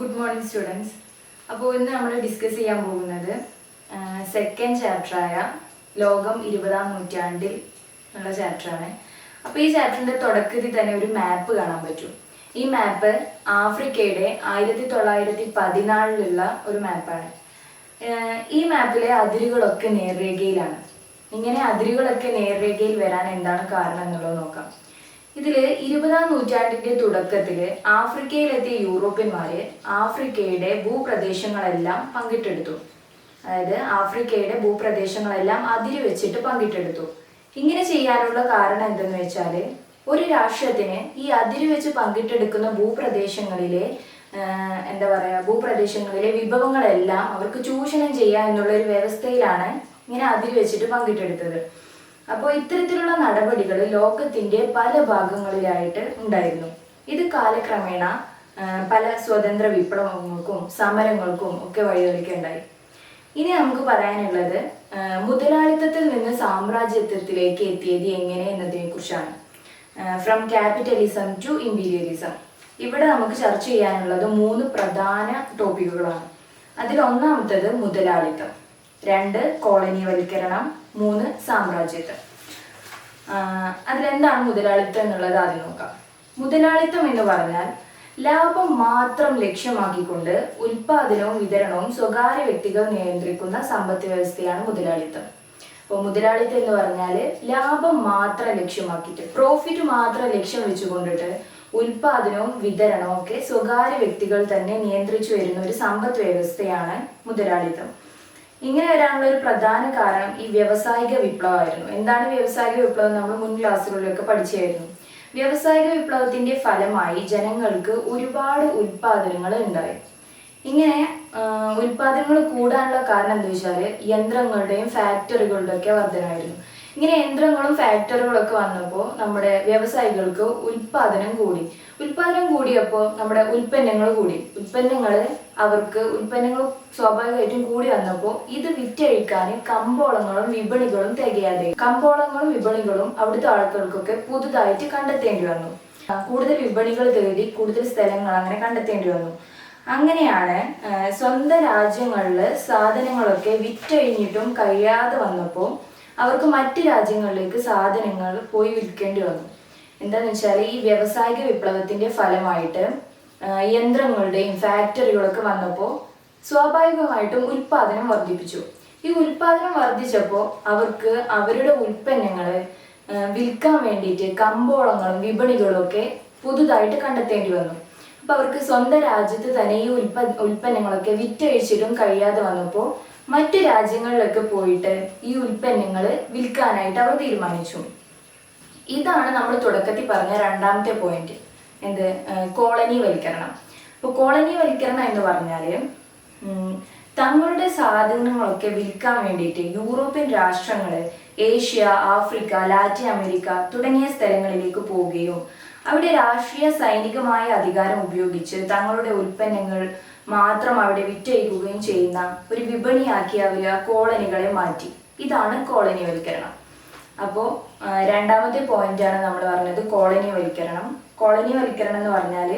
Good morning students. അപ്പോൾ ഇന്ന് നമ്മൾ ഡിസ്കസ് ചെയ്യാൻ പോകുന്നത് സെക്കൻഡ് ചാപ്റ്ററായ ലോകം 20-ാം നൂറ്റാണ്ടിൽ ഉള്ള ചാപ്റ്ററാണ്. അപ്പോൾ ഈ ചാപ്റ്ററിൻ്റെ തുടക്കത്തിൽ തന്നെ ഒരു മാപ്പ് കാണാൻ പറ്റും. ഈ മാപ്പ് ആഫ്രിക്കയുടെ 1914 ഒരു മാപ്പാണ്. ഈ മാപ്പിലെ അതിരുകളൊക്കെ നേർരേഖയിലാണ്. ഇങ്ങനെ അതിരുകളൊക്കെ നേർരേഖയിൽ വരാൻ എന്താണ് കാരണം എന്നുള്ളത് നോക്കാം. ഇതിൽ 20-ാം നൂറ്റാണ്ടിന്റെ തുടക്കത്തിൽ ആഫ്രിക്കയിലെത്തിയ യൂറോപ്യന്മാര് ആഫ്രിക്കയുടെ ഭൂപ്രദേശങ്ങളെല്ലാം പങ്കിട്ടെടുത്തു. അതായത് ആഫ്രിക്കയുടെ ഭൂപ്രദേശങ്ങളെല്ലാം അതിര് വെച്ചിട്ട് പങ്കിട്ടെടുത്തു. ഇങ്ങനെ ചെയ്യാനുള്ള കാരണം എന്തെന്ന് വെച്ചാൽ, ഒരു രാഷ്ട്രത്തിന് ഈ അതിര് വെച്ച് പങ്കിട്ടെടുക്കുന്ന ഭൂപ്രദേശങ്ങളിലെ ഭൂപ്രദേശങ്ങളിലെ വിഭവങ്ങളെല്ലാം അവർക്ക് ചൂഷണം ചെയ്യുക എന്നുള്ള ഒരു വ്യവസ്ഥയിലാണ് ഇങ്ങനെ അതിര് വെച്ചിട്ട് പങ്കിട്ടെടുത്തത്. അപ്പോൾ ഇത്തരത്തിലുള്ള നടപടികൾ ലോകത്തിന്റെ പല ഭാഗങ്ങളിലായിട്ട് ഉണ്ടായിരുന്നു. ഇത് കാലക്രമേണ പല സ്വതന്ത്ര വിപ്ലവങ്ങൾക്കും സമരങ്ങൾക്കും ഒക്കെ വഴിതെളിക്കുകയുണ്ടായി. ഇനി നമുക്ക് പറയാനുള്ളത് മുതലാളിത്തത്തിൽ നിന്ന് സാമ്രാജ്യത്വത്തിലേക്ക് എത്തിയത് എങ്ങനെ എന്നതിനെ കുറിച്ചാണ്. From capitalism to imperialism. ഇവിടെ നമുക്ക് ചർച്ച ചെയ്യാനുള്ളത് 3 പ്രധാന ടോപ്പിക്കുകളാണ്. അതിൽ ഒന്നാമത്തേത് മുതലാളിത്തം, 2 കോളനിവൽക്കരണം, 3 സാമ്രാജ്യത്വം. അതിലെന്താണ് മുതലാളിത്തം എന്നുള്ളത് ആദ്യം നോക്കാം. മുതലാളിത്തം എന്ന് പറഞ്ഞാൽ ലാഭം മാത്രം ലക്ഷ്യമാക്കിക്കൊണ്ട് ഉൽപാദനവും വിതരണവും സ്വകാര്യ വ്യക്തികൾ നിയന്ത്രിക്കുന്ന സമ്പദ് വ്യവസ്ഥയാണ് മുതലാളിത്തം. അപ്പോൾ മുതലാളിത്തം എന്ന് പറഞ്ഞാൽ ലാഭം മാത്രം ലക്ഷ്യമാക്കിയിട്ട്, പ്രോഫിറ്റ് മാത്രം ലക്ഷ്യം വെച്ചുകൊണ്ടിട്ട് ഉൽപാദനവും വിതരണവും ഒക്കെ സ്വകാര്യ വ്യക്തികൾ തന്നെ നിയന്ത്രിച്ചു വരുന്ന ഒരു സമ്പദ് വ്യവസ്ഥയാണ് മുതലാളിത്തം. ഇങ്ങനെ വരാനുള്ള ഒരു പ്രധാന കാരണം ഈ വ്യാവസായിക വിപ്ലവമായിരുന്നു. എന്താണ് വ്യാവസായിക വിപ്ലവം? നമ്മൾ മുൻ ക്ലാസ്സുകളിലൊക്കെ പഠിച്ചായിരുന്നു. വ്യാവസായിക വിപ്ലവത്തിന്റെ ഫലമായി ജനങ്ങൾക്ക് ഒരുപാട് ഉൽപാദനങ്ങൾ ഉണ്ടായി. ഇങ്ങനെ ഉൽപാദനങ്ങൾ കൂടാനുള്ള കാരണം എന്താ വെച്ചാൽ യന്ത്രങ്ങളുടെയും ഫാക്ടറികളുടെ ഒക്കെ വർധനമായിരുന്നു. ഇങ്ങനെ യന്ത്രങ്ങളും ഫാക്ടറികളൊക്കെ വന്നപ്പോൾ നമ്മുടെ വ്യവസായികൾക്ക് ഉൽപാദനം കൂടിയപ്പോൾ നമ്മുടെ ഉൽപ്പന്നങ്ങൾ കൂടി. ഉൽപ്പന്നങ്ങൾ സ്വാഭാവികമായിട്ടും കൂടി വന്നപ്പോൾ ഇത് വിറ്റഴിക്കാൻ കമ്പോളങ്ങളും വിപണികളും തികയാതെ, കമ്പോളങ്ങളും വിപണികളും അവിടുത്തെ ആൾക്കാർക്കൊക്കെ പുതുതായിട്ട് കണ്ടെത്തേണ്ടി വന്നു. കൂടുതൽ വിപണികൾ തേടി കൂടുതൽ സ്ഥലങ്ങൾ അങ്ങനെ കണ്ടെത്തേണ്ടി വന്നു. അങ്ങനെയാണ് സ്വന്തം രാജ്യങ്ങളിൽ സാധനങ്ങളൊക്കെ വിറ്റഴിഞ്ഞിട്ടും കഴിയാതെ വന്നപ്പോൾ അവർക്ക് മറ്റ് രാജ്യങ്ങളിലേക്ക് സാധനങ്ങൾ പോയി വിൽക്കേണ്ടി വന്നു. എന്താന്ന് വെച്ചാൽ ഈ വ്യാവസായിക വിപ്ലവത്തിന്റെ ഫലമായിട്ട് യന്ത്രങ്ങളുടെയും ഫാക്ടറികളൊക്കെ വന്നപ്പോൾ സ്വാഭാവികമായിട്ടും ഉൽപാദനം വർദ്ധിപ്പിച്ചു. ഈ ഉൽപാദനം വർദ്ധിച്ചപ്പോൾ അവർക്ക് അവരുടെ ഉൽപ്പന്നങ്ങൾ വിൽക്കാൻ വേണ്ടിയിട്ട് കമ്പോളങ്ങളും വിപണികളും ഒക്കെ പുതുതായിട്ട് കണ്ടെത്തേണ്ടി വന്നു. അപ്പൊ അവർക്ക് സ്വന്തം രാജ്യത്ത് തന്നെ ഈ ഉൽപ്പന്നങ്ങളൊക്കെ വിറ്റഴിച്ചിട്ടും കഴിയാതെ വന്നപ്പോൾ മറ്റു രാജ്യങ്ങളിലൊക്കെ പോയിട്ട് ഈ ഉൽപ്പന്നങ്ങൾ വിൽക്കാനായിട്ട് അവർ തീരുമാനിച്ചു. ഇതാണ് നമ്മൾ തുടക്കത്തിൽ പറഞ്ഞ രണ്ടാമത്തെ പോയിന്റ്. കോളനിവൽക്കരണം. അപ്പോൾ കോളനിവൽക്കരണം എന്ന് പറഞ്ഞാൽ തങ്ങളുടെ സാധനങ്ങളൊക്കെ വിൽക്കാൻ വേണ്ടിയിട്ട് യൂറോപ്യൻ രാഷ്ട്രങ്ങൾ ഏഷ്യ, ആഫ്രിക്ക, ലാറ്റിൻ അമേരിക്ക തുടങ്ങിയ സ്ഥലങ്ങളിലേക്ക് പോവുകയും അവിടെ രാഷ്ട്രീയ സൈനികമായ അധികാരം ഉപയോഗിച്ച് തങ്ങളുടെ ഉൽപ്പന്നങ്ങൾ മാത്രം അവിടെ വിറ്റഴിക്കുകയും ചെയ്യുന്ന ഒരു വിപണിയാക്കി അവർ ആ കോളനികളെ മാറ്റി. ഇതാണ് കോളനിവൽക്കരണം. അപ്പോൾ രണ്ടാമത്തെ പോയിന്റാണ് നമ്മൾ പറഞ്ഞത് കോളനിവൽക്കരണം. കോളനിവൽക്കരണം എന്ന് പറഞ്ഞാൽ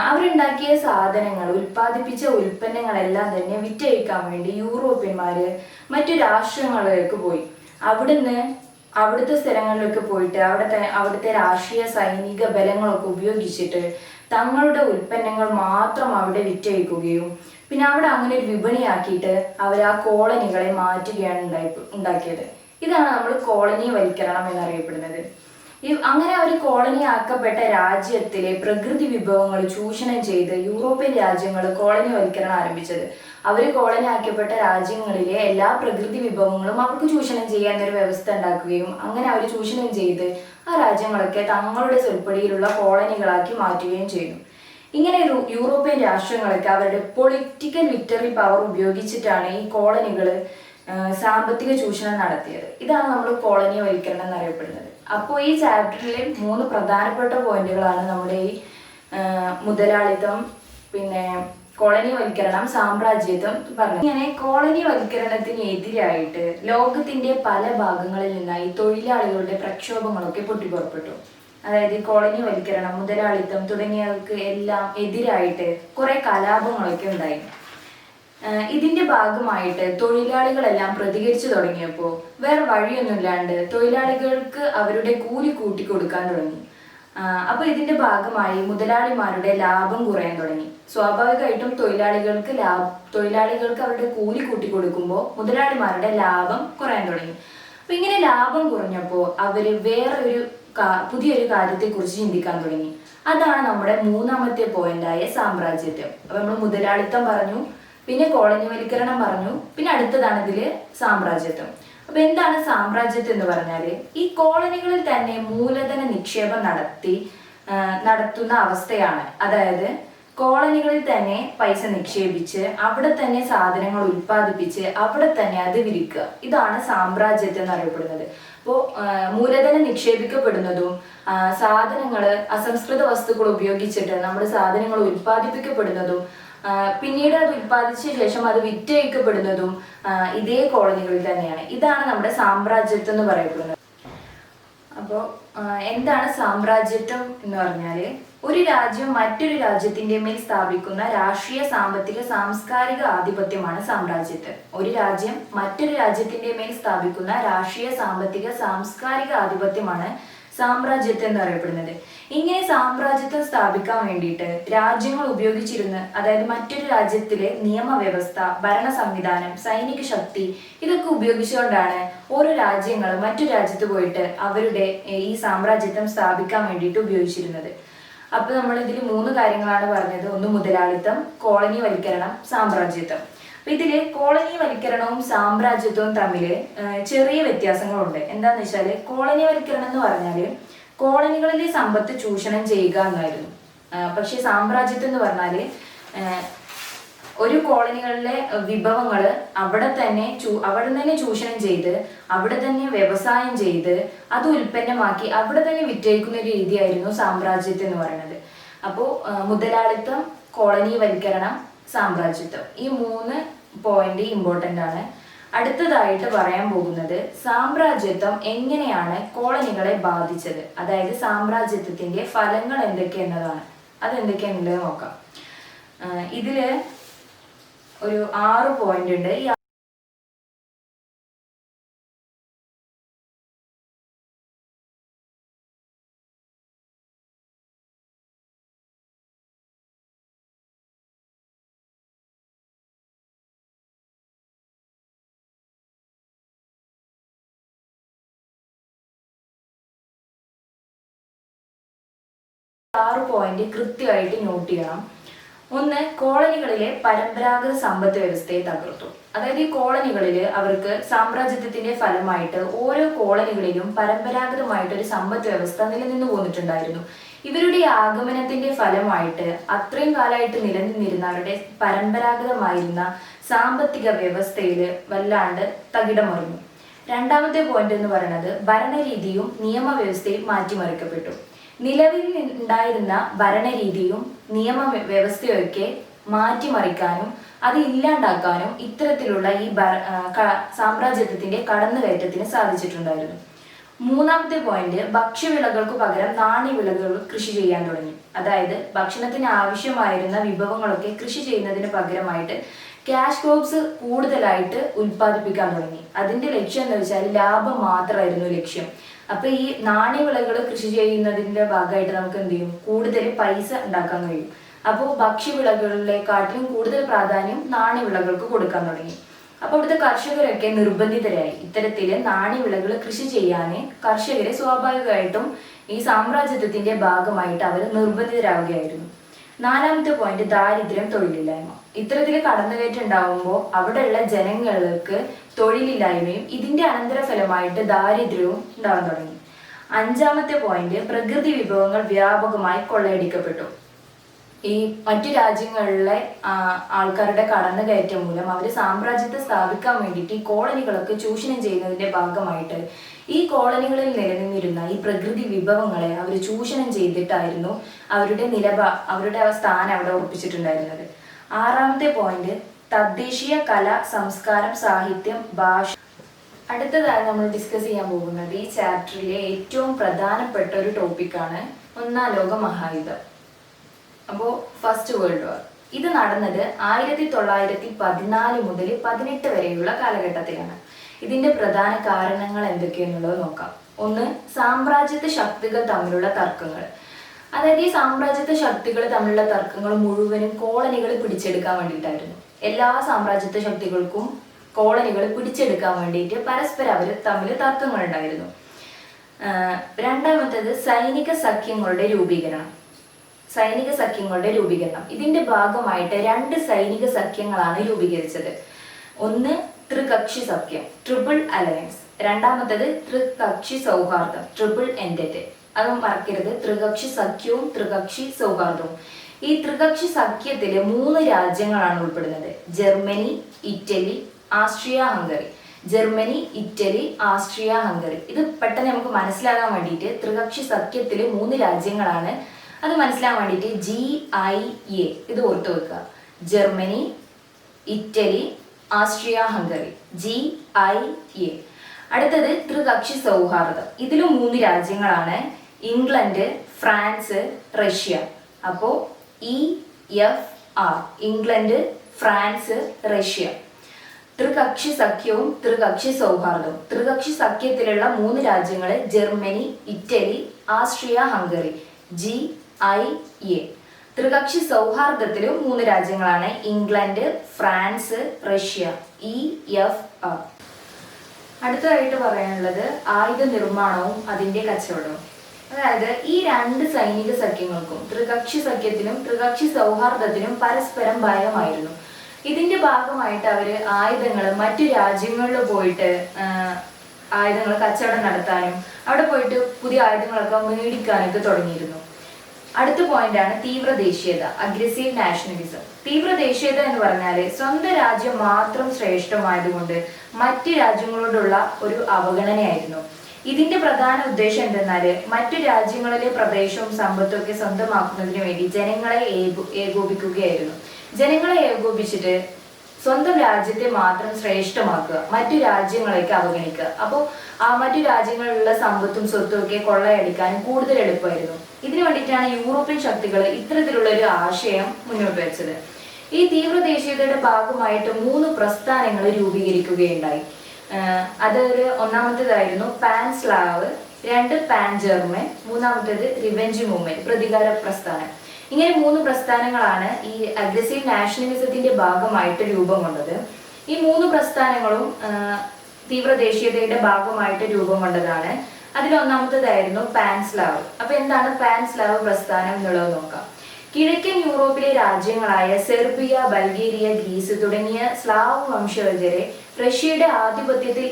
അവരുണ്ടാക്കിയ സാധനങ്ങൾ, ഉൽപ്പാദിപ്പിച്ച ഉൽപ്പന്നങ്ങളെല്ലാം തന്നെ വിറ്റഴിക്കാൻ വേണ്ടി യൂറോപ്യന്മാര് മറ്റു രാഷ്ട്രങ്ങളിലേക്ക് പോയി. അവിടുത്തെ സ്ഥലങ്ങളിലൊക്കെ പോയിട്ട് അവിടുത്തെ രാഷ്ട്രീയ സൈനിക ബലങ്ങളൊക്കെ ഉപയോഗിച്ചിട്ട് തങ്ങളുടെ ഉൽപ്പന്നങ്ങൾ മാത്രം അവിടെ വിറ്റഴിക്കുകയും പിന്നെ അവിടെ അങ്ങനെ ഒരു വിപണിയാക്കിയിട്ട് അവർ ആ കോളനികളെ മാറ്റുകയാണ് ഉണ്ടാക്കിയത്. ഇതാണ് നമ്മൾ കോളനിവൽക്കരണം എന്നറിയപ്പെടുന്നത്. അങ്ങനെ അവർ കോളനിയാക്കപ്പെട്ട രാജ്യത്തിലെ പ്രകൃതി വിഭവങ്ങൾ ചൂഷണം ചെയ്ത് യൂറോപ്യൻ രാജ്യങ്ങൾ കോളനിവൽക്കരണം ആരംഭിച്ചത്. അവർ കോളനിയാക്കപ്പെട്ട രാജ്യങ്ങളിലെ എല്ലാ പ്രകൃതി വിഭവങ്ങളും അവർക്ക് ചൂഷണം ചെയ്യാനൊരു വ്യവസ്ഥ ഉണ്ടാക്കുകയും അങ്ങനെ അവർ ചൂഷണം ചെയ്ത് ആ രാജ്യങ്ങളൊക്കെ തങ്ങളുടെ ചൊൽപ്പടിയിലുള്ള കോളനികളാക്കി മാറ്റുകയും ചെയ്തു. ഇങ്ങനെ യൂറോപ്യൻ രാഷ്ട്രങ്ങളൊക്കെ അവരുടെ പൊളിറ്റിക്കൽ വിക്ടറി പവർ ഉപയോഗിച്ചിട്ടാണ് ഈ കോളനികൾ സാമ്പത്തിക ചൂഷണം നടത്തിയത്. ഇതാണ് നമ്മൾ കോളനിവൽക്കരണം എന്നറിയപ്പെടുന്നത്. അപ്പോൾ ഈ ചാപ്റ്ററിലെ 3 പ്രധാനപ്പെട്ട പോയിന്റുകളാണ് നമ്മുടെ ഈ മുതലാളിത്തം, പിന്നെ കോളനിവൽക്കരണം, സാമ്രാജ്യത്വം പറഞ്ഞു. ഇങ്ങനെ കോളനിവൽക്കരണത്തിന് എതിരായിട്ട് ലോകത്തിന്റെ പല ഭാഗങ്ങളിൽ നിന്നായി തൊഴിലാളികളുടെ പ്രക്ഷോഭങ്ങളൊക്കെ പൊട്ടിപ്പുറപ്പെട്ടു. അതായത് ഈ കോളനിവൽക്കരണം, മുതലാളിത്തം തുടങ്ങിയവർക്ക് എല്ലാം എതിരായിട്ട് കുറെ കലാപങ്ങളൊക്കെ ഉണ്ടായി. ഇതിന്റെ ഭാഗമായിട്ട് തൊഴിലാളികളെല്ലാം പ്രതികരിച്ചു തുടങ്ങിയപ്പോൾ വേറെ വഴിയൊന്നുമില്ലാണ്ട് തൊഴിലാളികൾക്ക് അവരുടെ കൂലി കൂട്ടിക്കൊടുക്കാൻ തുടങ്ങി. അപ്പൊ ഇതിന്റെ ഭാഗമായി മുതലാളിമാരുടെ ലാഭം കുറയാൻ തുടങ്ങി. സ്വാഭാവികമായിട്ടും തൊഴിലാളികൾക്ക് അവരുടെ കൂലി കൂട്ടിക്കൊടുക്കുമ്പോൾ മുതലാളിമാരുടെ ലാഭം കുറയാൻ തുടങ്ങി. അപ്പൊ ഇങ്ങനെ ലാഭം കുറഞ്ഞപ്പോൾ അവര് പുതിയൊരു കാര്യത്തെക്കുറിച്ച് ചിന്തിക്കാൻ തുടങ്ങി. അതാണ് നമ്മുടെ മൂന്നാമത്തെ പോയിന്റായ സാമ്രാജ്യത്വം. അപ്പൊ നമ്മൾ മുതലാളിത്തം പറഞ്ഞു, പിന്നെ കോളനിവൽക്കരണം പറഞ്ഞു, പിന്നെ അടുത്തതാണ് ഇതില് സാമ്രാജ്യത്വം. അപ്പൊ എന്താണ് സാമ്രാജ്യത്വം എന്ന് പറഞ്ഞാല് ഈ കോളനികളിൽ തന്നെ മൂലധന നിക്ഷേപം നടത്തുന്ന അവസ്ഥയാണ്. അതായത് കോളനികളിൽ തന്നെ പൈസ നിക്ഷേപിച്ച് അവിടെ തന്നെ സാധനങ്ങൾ ഉൽപ്പാദിപ്പിച്ച് അവിടെ തന്നെ അത് വിൽക്കുക. ഇതാണ് സാമ്രാജ്യത്വം എന്നറിയപ്പെടുന്നത്. അപ്പോൾ മൂലധനം നിക്ഷേപിക്കപ്പെടുന്നതും സാധനങ്ങള് അസംസ്കൃത വസ്തുക്കൾ ഉപയോഗിച്ചിട്ട് നമ്മുടെ സാധനങ്ങൾ ഉൽപ്പാദിപ്പിക്കപ്പെടുന്നതും പിന്നീട് അത് ഉൽപ്പാദിച്ച ശേഷം അത് വിറ്റഴിക്കപ്പെടുന്നതും ഇതേ കോളനികളിൽ തന്നെയാണ്. ഇതാണ് നമ്മുടെ സാമ്രാജ്യത്വം എന്ന് പറയപ്പെടുന്നത്. അപ്പോൾ എന്താണ് സാമ്രാജ്യത്വം എന്ന് പറഞ്ഞാല് ഒരു രാജ്യം മറ്റൊരു രാജ്യത്തിന്റെ മേൽ സ്ഥാപിക്കുന്ന രാഷ്ട്രീയ, സാമ്പത്തിക, സാംസ്കാരിക ആധിപത്യമാണ് സാമ്രാജ്യത്വം. ഒരു രാജ്യം മറ്റൊരു രാജ്യത്തിന്റെ മേൽ സ്ഥാപിക്കുന്ന രാഷ്ട്രീയ, സാമ്പത്തിക, സാംസ്കാരിക ആധിപത്യമാണ് സാമ്രാജ്യത്വം എന്ന് അറിയപ്പെടുന്നത്. ഇങ്ങനെ സാമ്രാജ്യത്വം സ്ഥാപിക്കാൻ വേണ്ടിയിട്ട് രാജ്യങ്ങൾ ഉപയോഗിച്ചിരുന്ന, അതായത് മറ്റൊരു രാജ്യത്തിലെ നിയമവ്യവസ്ഥ, ഭരണ സംവിധാനം, സൈനിക ശക്തി ഇതൊക്കെ ഉപയോഗിച്ചുകൊണ്ടാണ് ഓരോ രാജ്യങ്ങളും മറ്റു രാജ്യത്ത് പോയിട്ട് അവരുടെ ഈ സാമ്രാജ്യത്വം സ്ഥാപിക്കാൻ വേണ്ടിയിട്ട് ഉപയോഗിച്ചിരുന്നത്. അപ്പൊ നമ്മൾ ഇതിൽ 3 കാര്യങ്ങളാണ് പറഞ്ഞത്. ഒന്ന് മുതലാളിത്തം, കോളനിവൽക്കരണം, സാമ്രാജ്യത്വം. അപ്പൊ ഇതില് കോളനിവൽക്കരണവും സാമ്രാജ്യത്വവും തമ്മില് ചെറിയ വ്യത്യാസങ്ങളുണ്ട്. എന്താന്ന് വെച്ചാല് കോളനിവൽക്കരണം എന്ന് പറഞ്ഞാല് കോളനികളിലെ സമ്പത്ത് ചൂഷണം ചെയ്യുക എന്നായിരുന്നു. പക്ഷെ സാമ്രാജ്യത്വം എന്ന് പറഞ്ഞാല് ഒരു കോളനികളിലെ വിഭവങ്ങള് അവിടെ തന്നെ ചൂഷണം ചെയ്ത് അവിടെ തന്നെ വ്യവസായം ചെയ്ത് അത് ഉൽപ്പന്നമാക്കി അവിടെ തന്നെ വിറ്റഴിക്കുന്ന ഒരു രീതിയായിരുന്നു സാമ്രാജ്യത്വം എന്ന് പറയുന്നത്. അപ്പോൾ മുതലാളിത്തം, കോളനിവൽക്കരണം, സാമ്രാജ്യത്വം, ഈ 3 പോയിന്റ് ഇമ്പോർട്ടൻ്റ് ആണ്. അടുത്തതായിട്ട് പറയാൻ പോകുന്നത് സാമ്രാജ്യത്വം എങ്ങനെയാണ് കോളനികളെ ബാധിച്ചത്, അതായത് സാമ്രാജ്യത്വത്തിന്റെ ഫലങ്ങൾ എന്തൊക്കെയെന്നതാണ്. അതെന്തൊക്കെയാണെന്നുള്ളത് നോക്കാം. ഇതില് ഒരു 6 പോയിന്റ് ഉണ്ട്. ഈ 6 പോയിന്റ് കൃത്യമായിട്ട് നോട്ട് ചെയ്യണം. ഒന്ന്, കോളനികളിലെ പരമ്പരാഗത സമ്പദ് വ്യവസ്ഥയെ തകർത്തു. അതായത് ഈ കോളനികളിൽ അവർക്ക് സാമ്രാജ്യത്വത്തിന്റെ ഫലമായിട്ട് ഓരോ കോളനികളിലും പരമ്പരാഗതമായിട്ട് ഒരു സമ്പദ് വ്യവസ്ഥ നിലനിന്നു പോന്നിട്ടുണ്ടായിരുന്നു. ഇവരുടെ ആഗമനത്തിന്റെ ഫലമായിട്ട് അത്രയും കാലമായിട്ട് നിലനിന്നിരുന്ന അവരുടെ പരമ്പരാഗതമായിരുന്ന സാമ്പത്തിക വ്യവസ്ഥയിൽ വല്ലാണ്ട് തകിടമറിഞ്ഞു. രണ്ടാമത്തെ പോയിന്റ് എന്ന് പറയുന്നത് ഭരണരീതിയും നിയമവ്യവസ്ഥയും മാറ്റിമറിക്കപ്പെട്ടു. നിലവിൽ ഉണ്ടായിരുന്ന ഭരണരീതിയും നിയമ വ്യവസ്ഥയൊക്കെ മാറ്റിമറിക്കാനും അത് ഇല്ലാണ്ടാക്കാനും ഇത്തരത്തിലുള്ള ഈ സാമ്രാജ്യത്വത്തിന്റെ കടന്നുകയറ്റത്തിന് സാധിച്ചിട്ടുണ്ടായിരുന്നു. മൂന്നാമത്തെ പോയിന്റ്, ഭക്ഷ്യവിളകൾക്ക് പകരം നാണ്യവിളകൾ കൃഷി ചെയ്യാൻ തുടങ്ങി. അതായത് ഭക്ഷണത്തിന് ആവശ്യമായിരുന്ന വിഭവങ്ങളൊക്കെ കൃഷി ചെയ്യുന്നതിന് പകരമായിട്ട് ക്യാഷ് ക്രോപ്സ് കൂടുതലായിട്ട് ഉൽപ്പാദിപ്പിക്കാൻ തുടങ്ങി. അതിന്റെ ലക്ഷ്യം എന്ന് വെച്ചാൽ ലാഭം മാത്രമായിരുന്നു ലക്ഷ്യം. അപ്പൊ ഈ നാണ്യവിളകൾ കൃഷി ചെയ്യുന്നതിന്റെ ഭാഗമായിട്ട് നമുക്ക് എന്ത് ചെയ്യും, കൂടുതൽ പൈസ ഉണ്ടാക്കാൻ കഴിയും. അപ്പോൾ ഭക്ഷ്യവിളകളിലെക്കാട്ടിലും കൂടുതൽ പ്രാധാന്യം നാണ്യവിളകൾക്ക് കൊടുക്കാൻ തുടങ്ങി. അപ്പൊ ഇവിടുത്തെ കർഷകരൊക്കെ നിർബന്ധിതരായി. ഇത്തരത്തില് നാണ്യവിളകൾ കൃഷി ചെയ്യാന് കർഷകരെ സ്വാഭാവികമായിട്ടും ഈ സാമ്രാജ്യത്വത്തിന്റെ ഭാഗമായിട്ട് അവർ നിർബന്ധിതരാവുകയായിരുന്നു. നാലാമത്തെ പോയിന്റ്, ദാരിദ്ര്യം, തൊഴിലില്ലായ്മ. ഇത്തരത്തില് കടന്നുകയറ്റം ഉണ്ടാവുമ്പോൾ അവിടെയുള്ള ജനങ്ങൾക്ക് തൊഴിലില്ലായ്മയും ഇതിന്റെ അനന്തരഫലമായിട്ട് ദാരിദ്ര്യവും ഉണ്ടാവാൻ തുടങ്ങി. അഞ്ചാമത്തെ പോയിന്റ്, പ്രകൃതി വിഭവങ്ങൾ വ്യാപകമായി കൊള്ളയടിക്കപ്പെട്ടു. ഈ മറ്റു രാജ്യങ്ങളിലെ ആൾക്കാരുടെ കടന്നുകയറ്റം മൂലം അവർ സാമ്രാജ്യത്തെ സ്ഥാപിക്കാൻ വേണ്ടിയിട്ട് ഈ കോളനികളൊക്കെ ചൂഷണം ചെയ്യുന്നതിന്റെ ഭാഗമായിട്ട് ഈ കോളനികളിൽ നിലനിന്നിരുന്ന ഈ പ്രകൃതി വിഭവങ്ങളെ അവർ ചൂഷണം ചെയ്തിട്ടായിരുന്നു അവരുടെ സ്ഥാനം അവിടെ ഉറപ്പിച്ചിട്ടുണ്ടായിരുന്നത്. ആറാമത്തെ പോയിന്റ്, തദ്ദേശീയ കല, സംസ്കാരം, സാഹിത്യം, ഭാഷ അടുത്തതായി നമ്മൾ ഡിസ്കസ് ചെയ്യാൻ പോകുന്നത് ഈ ചാപ്റ്ററിലെ ഏറ്റവും പ്രധാനപ്പെട്ട ഒരു ടോപ്പിക്കാണ് ഒന്നാം ലോക മഹായുദ്ധം. അപ്പോൾ ഫസ്റ്റ് വേൾഡ് വാർ ഇത് നടന്നത് 1914 മുതൽ 18 വരെയുള്ള കാലഘട്ടത്തിലാണ്. ഇതിന്റെ പ്രധാന കാരണങ്ങൾ എന്തൊക്കെയെന്നുള്ളത് നോക്കാം. ഒന്ന്, സാമ്രാജ്യത്വ ശക്തികൾ തമ്മിലുള്ള തർക്കങ്ങൾ. അതായത് ഈ സാമ്രാജ്യത്വ ശക്തികൾ തമ്മിലുള്ള തർക്കങ്ങൾ മുഴുവനും കോളനികൾ പിടിച്ചെടുക്കാൻ വേണ്ടിയിട്ടായിരുന്നു. എല്ലാ സാമ്രാജ്യത്വ ശക്തികൾക്കും കോളനികൾ പിടിച്ചെടുക്കാൻ വേണ്ടിയിട്ട് പരസ്പരം അവർ തമ്മിൽ തർക്കങ്ങൾ ഉണ്ടായിരുന്നു. രണ്ടാമത്തേത് സൈനിക സഖ്യങ്ങളുടെ രൂപീകരണം. ഇതിന്റെ ഭാഗമായിട്ട് 2 സൈനിക സഖ്യങ്ങളാണ് രൂപീകരിച്ചത്. ഒന്ന് ത്രികക്ഷി സഖ്യം, ട്രിപ്പിൾ അലയൻസ്. രണ്ടാമത്തേത് ത്രികക്ഷി സൗഹാർദ്ദം, ട്രിപ്പിൾ എൻഡറ്റ്. അത് മറക്കരുത്, ത്രികക്ഷി സഖ്യവും ത്രികക്ഷി സൗഹാർദ്ദവും. ഈ ത്രികക്ഷി സഖ്യത്തില് 3 രാജ്യങ്ങളാണ് ഉൾപ്പെടുന്നത്: ജർമ്മനി, ഇറ്റലി, ആസ്ട്രിയ ഹംഗറി. ഇത് പെട്ടെന്ന് നമുക്ക് മനസ്സിലാകാൻ വേണ്ടിയിട്ട് ത്രികക്ഷി സഖ്യത്തില് 3 രാജ്യങ്ങളാണ്. അത് മനസ്സിലാകാൻ വേണ്ടിയിട്ട് GIA ഇത് ഓർത്തു വെക്കുക: Germany, Italy, Austria Hungary, GIA. അടുത്തത് ത്രികക്ഷി സൗഹാർദ്ദം. ഇതിലും 3 രാജ്യങ്ങളാണ്: ഇംഗ്ലണ്ട്, ഫ്രാൻസ്, റഷ്യ. അപ്പോൾ EFR, ഇംഗ്ലണ്ട്, ഫ്രാൻസ്, റഷ്യ. ത്രികക്ഷി സഖ്യവും ത്രികക്ഷി സൗഹാർദ്ദവും. ത്രികക്ഷി സഖ്യത്തിലുള്ള 3 രാജ്യങ്ങൾ Germany, Italy, Austria Hungary, GIA. ത്രികക്ഷി സൗഹാർദ്ദത്തിലും 3 രാജ്യങ്ങളാണ്: ഇംഗ്ലണ്ട്, ഫ്രാൻസ്, റഷ്യ, EFR. അടുത്തതായിട്ട് പറയാനുള്ളത് ആയുധ നിർമ്മാണവും അതിന്റെ കച്ചവടവും. അതായത് ഈ 2 സൈനിക സഖ്യങ്ങൾക്കും, ത്രികക്ഷി സഖ്യത്തിനും ത്രികക്ഷി സൗഹാർദ്ദത്തിനും പരസ്പരം ഭയമായിരുന്നു. ഇതിന്റെ ഭാഗമായിട്ട് അവര് ആയുധങ്ങൾ മറ്റു രാജ്യങ്ങളിൽ പോയിട്ട് ആയുധങ്ങൾ കച്ചവടം നടത്താനും അവിടെ പോയിട്ട് പുതിയ ആയുധങ്ങളൊക്കെ മേടിക്കാനൊക്കെ തുടങ്ങിയിരുന്നു. അടുത്ത പോയിന്റാണ് തീവ്ര ദേശീയത, അഗ്രസീവ് നാഷണലിസം. തീവ്ര ദേശീയത എന്ന് പറഞ്ഞാൽ സ്വന്തം രാജ്യം മാത്രം ശ്രേഷ്ഠമായതുകൊണ്ട് മറ്റു രാജ്യങ്ങളോടുള്ള ഒരു അവഗണനയായിരുന്നു. ഇതിന്റെ പ്രധാന ഉദ്ദേശം എന്തെന്നാല് മറ്റു രാജ്യങ്ങളിലെ പ്രദേശവും സമ്പത്തും ഒക്കെ സ്വന്തമാക്കുന്നതിന് വേണ്ടി ജനങ്ങളെ ഏകോപിക്കുകയായിരുന്നു. ജനങ്ങളെ ഏകോപിച്ചിട്ട് സ്വന്തം രാജ്യത്തെ മാത്രം ശ്രേഷ്ഠമാക്കുക, മറ്റു രാജ്യങ്ങളെയൊക്കെ അവഗണിക്കുക. അപ്പോൾ ആ മറ്റു രാജ്യങ്ങളിലുള്ള സമ്പത്തും സ്വത്തും ഒക്കെ കൊള്ളയടിക്കാൻ കൂടുതൽ എളുപ്പമായിരുന്നു. ഇതിനു വേണ്ടിയിട്ടാണ് യൂറോപ്യൻ ശക്തികൾ ഇത്തരത്തിലുള്ള ഒരു ആശയം മുന്നോട്ട് വെച്ചത്. ഈ തീവ്ര ദേശീയതയുടെ ഭാഗമായിട്ട് 3 പ്രസ്ഥാനങ്ങൾ രൂപീകരിക്കുകയുണ്ടായി. ഒന്നാമത്തേതായിരുന്നു പാൻ സ്ലാവ്, 2 പാൻ ജർമ്മൻ, മൂന്നാമത്തേത് റിവെഞ്ച് മൂവ്മെന്റ്, പ്രതികാര പ്രസ്ഥാനം. ഇങ്ങനെ 3 പ്രസ്ഥാനങ്ങളാണ് ഈ അഗ്രസീവ് നാഷണലിസത്തിന്റെ ഭാഗമായിട്ട് രൂപം കൊണ്ടത്. ഈ 3 പ്രസ്ഥാനങ്ങളും തീവ്ര ദേശീയതയുടെ ഭാഗമായിട്ട് രൂപം കൊണ്ടതാണ്. അതിലൊന്നാമത്തേതായിരുന്നു പാൻ സ്ലാവ്. അപ്പൊ എന്താണ് പാൻ സ്ലാവ് പ്രസ്ഥാനം എന്നുള്ളത് നോക്കാം. കിഴക്കൻ യൂറോപ്പിലെ രാജ്യങ്ങളായ സെർബിയ, ബൾഗേറിയ, ഗ്രീസ് തുടങ്ങിയ സ്ലാവ് വംശജരെ റഷ്യയുടെ ആധിപത്യത്തിൽ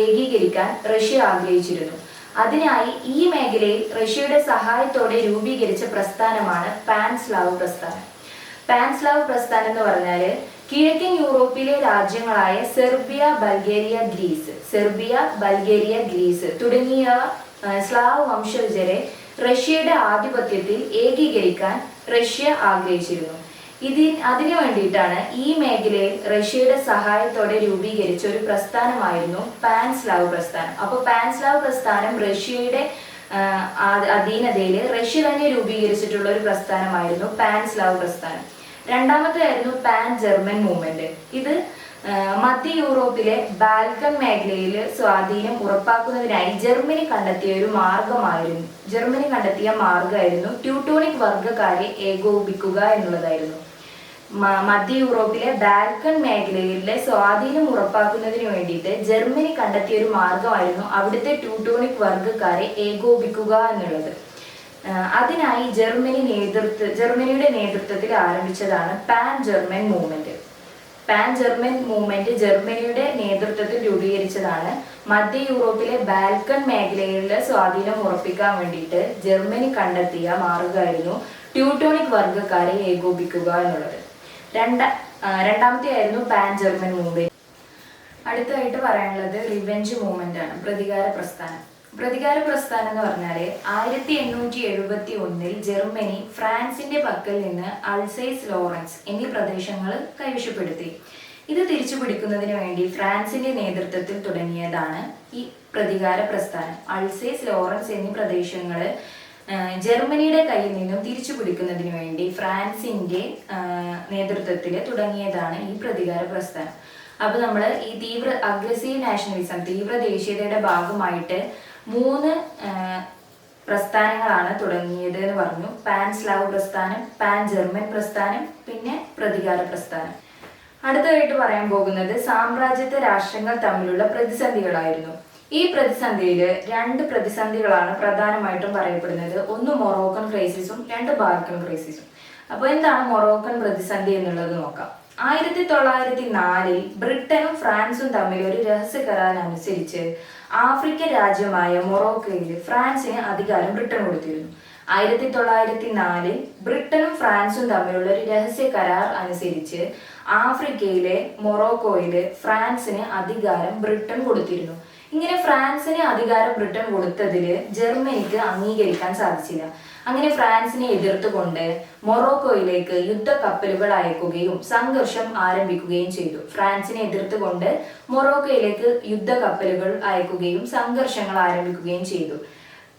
ഏകീകരിക്കാൻ റഷ്യ ആഗ്രഹിച്ചിരുന്നു. അതിനായി ഈ മേഖലയിൽ റഷ്യയുടെ സഹായത്തോടെ രൂപീകരിച്ച പ്രസ്ഥാനമാണ് പാൻ സ്ലാവ് പ്രസ്ഥാനം. പാൻ സ്ലാവ് പ്രസ്ഥാനം എന്ന് പറഞ്ഞാൽ കിഴക്കൻ യൂറോപ്പിലെ രാജ്യങ്ങളായ സെർബിയ, ബൾഗേറിയ, ഗ്രീസ് തുടങ്ങിയ സ്ലാവ് വംശജരെ റഷ്യയുടെ ആധിപത്യത്തിൽ ഏകീകരിക്കാൻ റഷ്യ ആഗ്രഹിച്ചിരുന്നു. അതിനു വേണ്ടിയിട്ടാണ് ഈ മേഖലയിൽ റഷ്യയുടെ സഹായത്തോടെ രൂപീകരിച്ച ഒരു പ്രസ്ഥാനമായിരുന്നു പാൻ സ്ലാവ് പ്രസ്ഥാനം. അപ്പോൾ പാൻ സ്ലാവ് പ്രസ്ഥാനം റഷ്യയുടെ അധീനതയിൽ റഷ്യ തന്നെ രൂപീകരിച്ചിട്ടുള്ള ഒരു പ്രസ്ഥാനമായിരുന്നു പാൻ സ്ലാവ് പ്രസ്ഥാനം. രണ്ടാമത്തേതായിരുന്നു പാൻ ജർമ്മൻ മൂവ്മെന്റ്. ഇത് മധ്യ യൂറോപ്പിലെ ബാൽക്കൻ മേഖലയിൽ സ്വാധീനം ഉറപ്പാക്കുന്നതിനായി ജർമ്മനി കണ്ടെത്തിയ മാർഗമായിരുന്നു ട്യൂട്ടോണിക് വർഗ്ഗക്കാരെ ഏകോപിക്കുക എന്നുള്ളതായിരുന്നു. മധ്യ യൂറോപ്പിലെ ബാൽക്കൻ മേഖലയിലെ സ്വാധീനം ഉറപ്പാക്കുന്നതിന് വേണ്ടിയിട്ട് ജർമ്മനി കണ്ടെത്തിയ ഒരു മാർഗമായിരുന്നു അവിടുത്തെ ട്യൂട്ടോണിക് വർഗ്ഗക്കാരെ ഏകോപിക്കുക എന്നുള്ളത്. അതിനായി ജർമ്മനിയുടെ നേതൃത്വത്തിൽ ആരംഭിച്ചതാണ് പാൻ ജർമ്മൻ മൂവ്മെന്റ്. ജർമ്മനിയുടെ നേതൃത്വത്തിൽ രൂപീകരിച്ചതാണ്. മധ്യ യൂറോപ്പിലെ ബാൽക്കൻ മേഖലയിലെ സ്വാധീനം ഉറപ്പിക്കാൻ വേണ്ടിയിട്ട് ജർമ്മനി കണ്ടെത്തിയ മാർഗമായിരുന്നു ട്യൂട്ടോണിക് വർഗ്ഗക്കാരെ ഏകോപിക്കുക എന്നുള്ളത്. രണ്ടാമത്തെയായിരുന്നു പാൻ ജർമ്മൻ മൂവ്മെന്റ്. അടുത്തതായിട്ട് പറയാനുള്ളത് റിവെഞ്ച് മൂവ്മെന്റ് ആണ്, പ്രതികാര പ്രസ്ഥാനം. പ്രതികാര പ്രസ്ഥാനം എന്ന് പറഞ്ഞാല് 1871 ജർമ്മനി ഫ്രാൻസിന്റെ പക്കൽ നിന്ന് അൾസൈസ് ലോറൻസ് എന്നീ പ്രദേശങ്ങൾ കൈവശപ്പെടുത്തി. ഇത് തിരിച്ചു പിടിക്കുന്നതിന് വേണ്ടി ഫ്രാൻസിന്റെ നേതൃത്വത്തിൽ തുടങ്ങിയതാണ് ഈ പ്രതികാര പ്രസ്ഥാനം. അൾസേസ്, ലോറൻസ് എന്നീ പ്രദേശങ്ങൾ ജർമ്മനിയുടെ കയ്യിൽ നിന്നും തിരിച്ചു പിടിക്കുന്നതിന് വേണ്ടി ഫ്രാൻസിന്റെ നേതൃത്വത്തിൽ തുടങ്ങിയതാണ് ഈ പ്രതികാര പ്രസ്ഥാനം. അപ്പൊ നമ്മൾ ഈ തീവ്ര അഗ്രസീവ് നാഷണലിസം, തീവ്ര ദേശീയതയുടെ ഭാഗമായിട്ട് 3 പ്രസ്ഥാനങ്ങളാണ് തുടങ്ങിയത് എന്ന് പറഞ്ഞു. പാൻ സ്ലാവ് പ്രസ്ഥാനം, പാൻ ജർമ്മൻ പ്രസ്ഥാനം, പിന്നെ പ്രതികാര പ്രസ്ഥാനം. അടുത്തതായിട്ട് പറയാൻ പോകുന്നത് സാമ്രാജ്യത്വ രാഷ്ട്രങ്ങൾ തമ്മിലുള്ള പ്രതിസന്ധികളായിരുന്നു. ഈ പ്രതിസന്ധിയിൽ 2 പ്രതിസന്ധികളാണ് പ്രധാനമായിട്ടും പറയപ്പെടുന്നത്. ഒന്ന് മൊറോക്കൻ ക്രൈസിസും 2 ബാൽക്കൻ ക്രൈസിസും. അപ്പോൾ എന്താണ് മൊറോക്കൻ പ്രതിസന്ധി എന്നുള്ളത് നോക്കാം. 1904 ബ്രിട്ടനും ഫ്രാൻസും തമ്മിൽ ഒരു രഹസ്യ കരാറിനനുസരിച്ച് ആഫ്രിക്കൻ രാജ്യമായ മൊറോക്കോയിൽ ഫ്രാൻസിന് അധികാരം ബ്രിട്ടൻ കൊടുത്തിരുന്നു. 1904 ബ്രിട്ടനും ഫ്രാൻസും തമ്മിലുള്ള ഒരു രഹസ്യ കരാർ അനുസരിച്ച് ആഫ്രിക്കയിലെ മൊറോക്കോയിൽ ഫ്രാൻസിന് അധികാരം ബ്രിട്ടൻ കൊടുത്തിരുന്നു. ഇങ്ങനെ ഫ്രാൻസിന് അധികാരം ബ്രിട്ടൻ കൊടുത്തതിൽ ജർമ്മനിക്ക് അംഗീകരിക്കാൻ സാധിച്ചില്ല. അങ്ങനെ ഫ്രാൻസിനെ എതിർത്തുകൊണ്ട് മൊറോക്കോയിലേക്ക് യുദ്ധക്കപ്പലുകൾ അയക്കുകയും സംഘർഷം ആരംഭിക്കുകയും ചെയ്തു. ഫ്രാൻസിനെ എതിർത്തുകൊണ്ട് മൊറോക്കോയിലേക്ക് യുദ്ധക്കപ്പലുകൾ അയക്കുകയും സംഘർഷങ്ങൾ ആരംഭിക്കുകയും ചെയ്തു.